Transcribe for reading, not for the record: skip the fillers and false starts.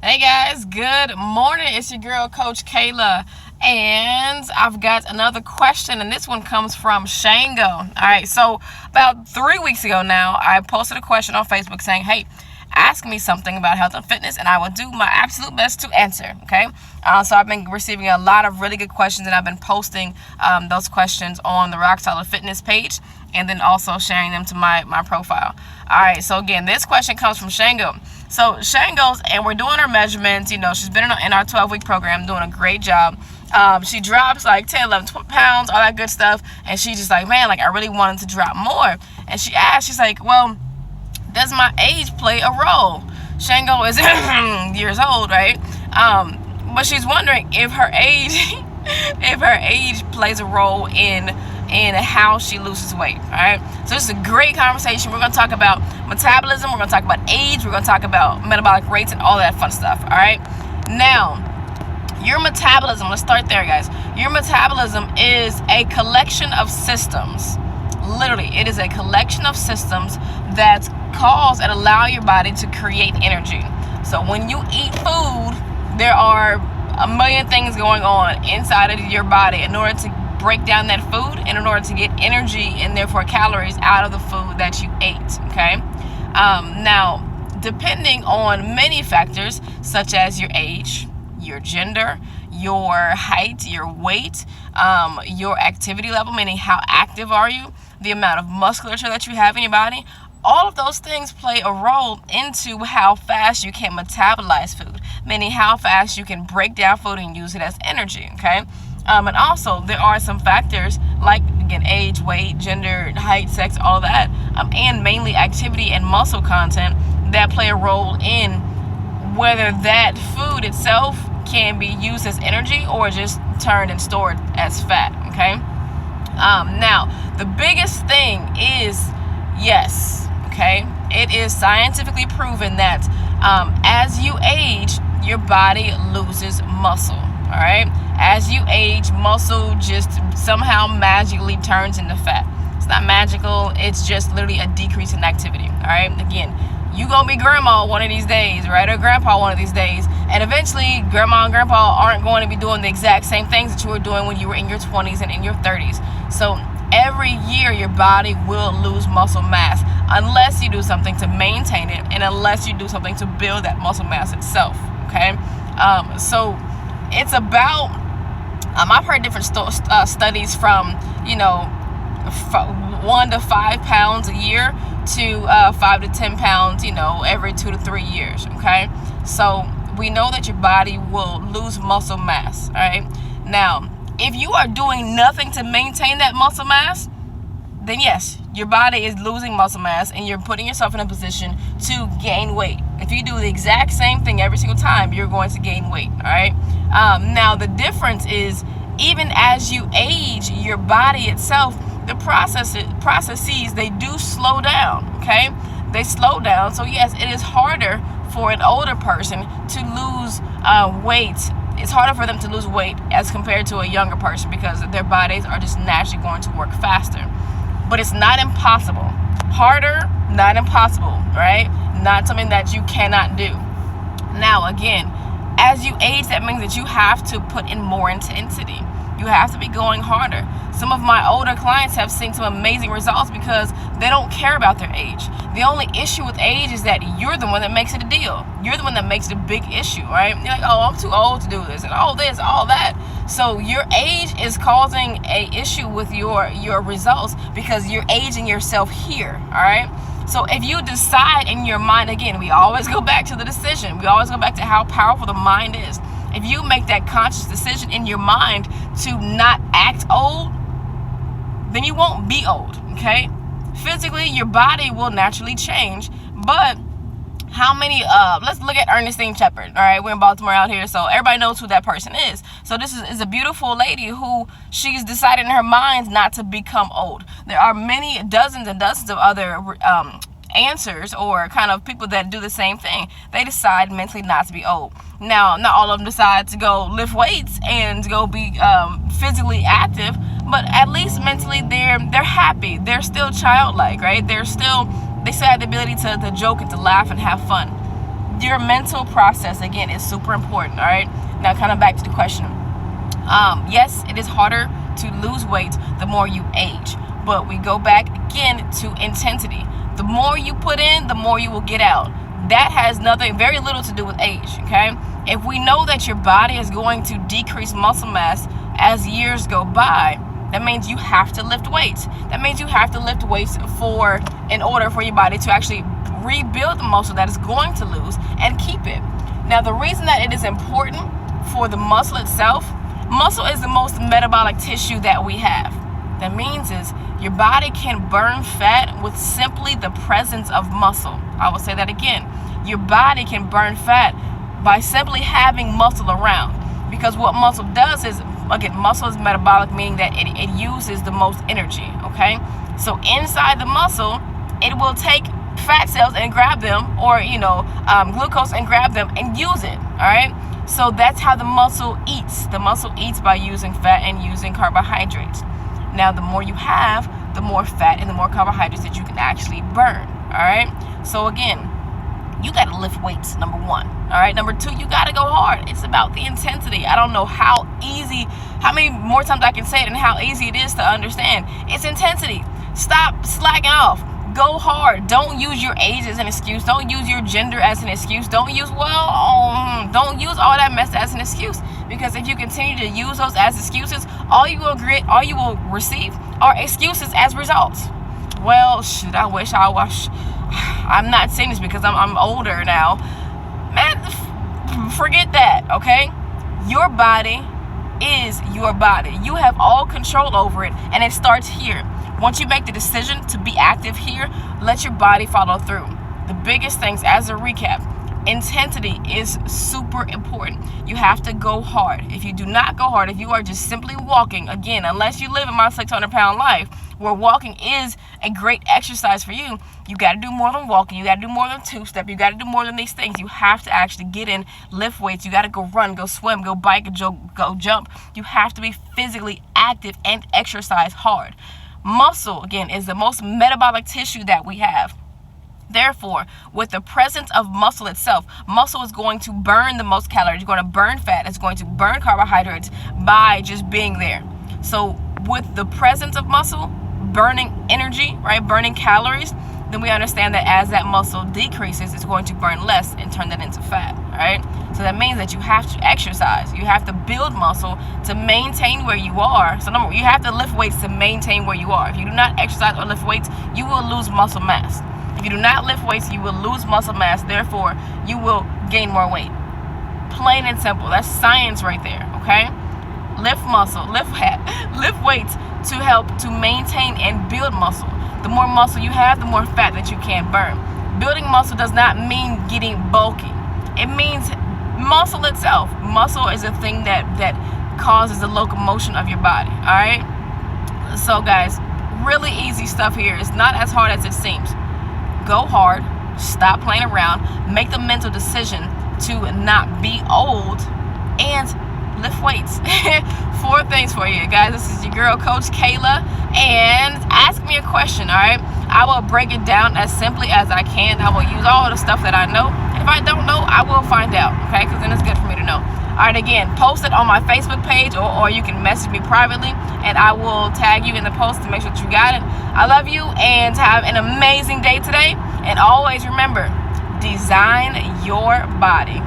Hey guys, good morning. It's your girl, Coach Cailah, and I've got another question, and this one comes from Shango. All right, so about 3 weeks ago now, I posted a question on Facebook saying, hey, ask me something about health and fitness, and I will do my absolute best to answer, okay? So I've been receiving a lot of really good questions, and I've been posting those questions on the Rock Solid Fitness page, and then also sharing them to my profile. All right, so again, this question comes from Shango. So Shango's, and we're doing her measurements. You know, she's been in our 12-week program, doing a great job. She drops like 10, 11, 12 pounds, all that good stuff, and she's just like, man, like I really wanted to drop more. And she asked, she's like, well, does my age play a role? Shango is years old, right? But she's wondering if her age plays a role in how she loses weight. All right, so this is a great conversation. We're going to talk about metabolism, we're going to talk about age, we're going to talk about metabolic rates and all that fun stuff. All right, now your metabolism, let's start there, guys. Your metabolism is a collection of systems. Literally, it is a collection of systems that cause and allow your body to create energy. So when you eat food, there are a million things going on inside of your body in order to break down that food and in order to get energy and therefore calories out of the food that you ate. Okay, now depending on many factors such as your age, your gender, your height, your weight, your activity level, meaning how active are you, the amount of musculature that you have in your body, all of those things play a role into how fast you can metabolize food, meaning how fast you can break down food and use it as energy. Okay, and also there are some factors like, again, age, weight, gender, height, sex, all that, and mainly activity and muscle content that play a role in whether that food itself can be used as energy or just turned and stored as fat. Okay, now the biggest thing is, yes, okay, it is scientifically proven that as you age, your body loses muscle. All right, as you age, muscle just somehow magically turns into fat. It's not magical, it's just literally a decrease in activity. All right, again, you gonna be grandma one of these days, right, or grandpa one of these days, and eventually grandma and grandpa aren't going to be doing the exact same things that you were doing when you were in your 20s and in your 30s. So every year your body will lose muscle mass unless you do something to maintain it and unless you do something to build that muscle mass itself. Okay, so it's about I've heard different studies from 1 to 5 pounds a year to 5 to 10 pounds every 2 to 3 years. Okay, so we know that your body will lose muscle mass. All right, now if you are doing nothing to maintain that muscle mass, then yes, your body is losing muscle mass and you're putting yourself in a position to gain weight. If you do the exact same thing every single time, you're going to gain weight. All right, now the difference is, even as you age, your body itself, the processes, they do slow down. Okay, they slow down. So yes, it is harder for an older person to lose weight. It's harder for them to lose weight as compared to a younger person because their bodies are just naturally going to work faster. But it's not impossible. Harder, not impossible, right? Not something that you cannot do. Now, again, as you age, that means that you have to put in more intensity. You have to be going harder. Some of my older clients have seen some amazing results because they don't care about their age. The only issue with age is that you're the one that makes it a deal. You're the one that makes it a big issue, right? You're like, oh, I'm too old to do this, and all this, all that. So your age is causing a issue with your results because you're aging yourself here, all right? So if you decide in your mind, again, we always go back to the decision. We always go back to how powerful the mind is. If you make that conscious decision in your mind to not act old, then you won't be old, okay? Physically, your body will naturally change, but how many, let's look at Ernestine Shepard, all right? We're in Baltimore out here, so everybody knows who that person is. So this is a beautiful lady who she's decided in her mind not to become old. There are many, dozens and dozens of other answers or kind of people that do the same thing. They decide mentally not to be old. Now, not all of them decide to go lift weights and go be physically active, but at least mentally they're happy. They're still childlike, right? They still have the ability to joke and to laugh and have fun. your mental process, again, is super important. All right, now kind of back to the question. Yes, it is harder to lose weight the more you age, but we go back again to intensity. The more you put in, the more you will get out. That has very little to do with age, okay? If we know that your body is going to decrease muscle mass as years go by, that means you have to lift weights. That means you have to lift weights in order for your body to actually rebuild the muscle that is going to lose and keep it. Now, the reason that it is important for the muscle itself, muscle is the most metabolic tissue that we have. That means is your body can burn fat with simply the presence of muscle. I will say that again. Your body can burn fat by simply having muscle around. Because what muscle does is, again, muscle is metabolic, meaning that it uses the most energy, okay? So inside the muscle, it will take fat cells and grab them, or, glucose and grab them and use it, all right? So that's how the muscle eats. The muscle eats by using fat and using carbohydrates. Now, the more you have, the more fat and the more carbohydrates that you can actually burn, all right? So again, you got to lift weights, number one, all right? Number two, you got to go hard. It's about the intensity. I don't know how many more times I can say it and how easy it is to understand. It's intensity. Stop slacking off. Go hard. Don't use your age as an excuse. Don't use your gender as an excuse. Don't use all that mess as an excuse. Because if you continue to use those as excuses, all you will receive are excuses as results. Well, shoot, I wish I was. I'm not saying this because I'm older now. Man, forget that, okay? Your body is your body. You have all control over it, and it starts here. Once you make the decision to be active here, let your body follow through. The biggest things, as a recap, intensity is super important. You have to go hard. If you do not go hard, if you are just simply walking, again, unless you live in my 600-pound life, where walking is a great exercise for you, you got to do more than walking. You got to do more than two-step. You got to do more than these things. You have to actually get in, lift weights. You got to go run, go swim, go bike, go jump. You have to be physically active and exercise hard. Muscle, again, is the most metabolic tissue that we have. Therefore, with the presence of muscle itself, muscle is going to burn the most calories. It's going to burn fat. It's going to burn carbohydrates by just being there. So with the presence of muscle, burning energy, right, burning calories, then we understand that as that muscle decreases, it's going to burn less and turn that into fat, all right? So that means that you have to exercise. You have to build muscle to maintain where you are. So number one, you have to lift weights to maintain where you are. If you do not exercise or lift weights, you will lose muscle mass. If you do not lift weights, you will lose muscle mass. Therefore, you will gain more weight. Plain and simple. That's science right there, okay? Lift muscle, lift weights to help to maintain and build muscle. The more muscle you have, the more fat that you can burn. Building muscle does not mean getting bulky. It means muscle itself. Muscle is a thing that causes the locomotion of your body, all right? So guys, really easy stuff here. It's not as hard as it seems. Go hard, stop playing around, make the mental decision to not be old, and lift weights. 4 things for you guys. This is your girl, Coach Cailah, and ask me a question, all right? I will break it down as simply as I can. I will use all the stuff that I know. If I don't know, I will find out, okay? Because then it's good for me to know. All right, again, post it on my Facebook page, or you can message me privately, and I will tag you in the post to make sure that you got it. I love you, and have an amazing day today. And always remember, design your body.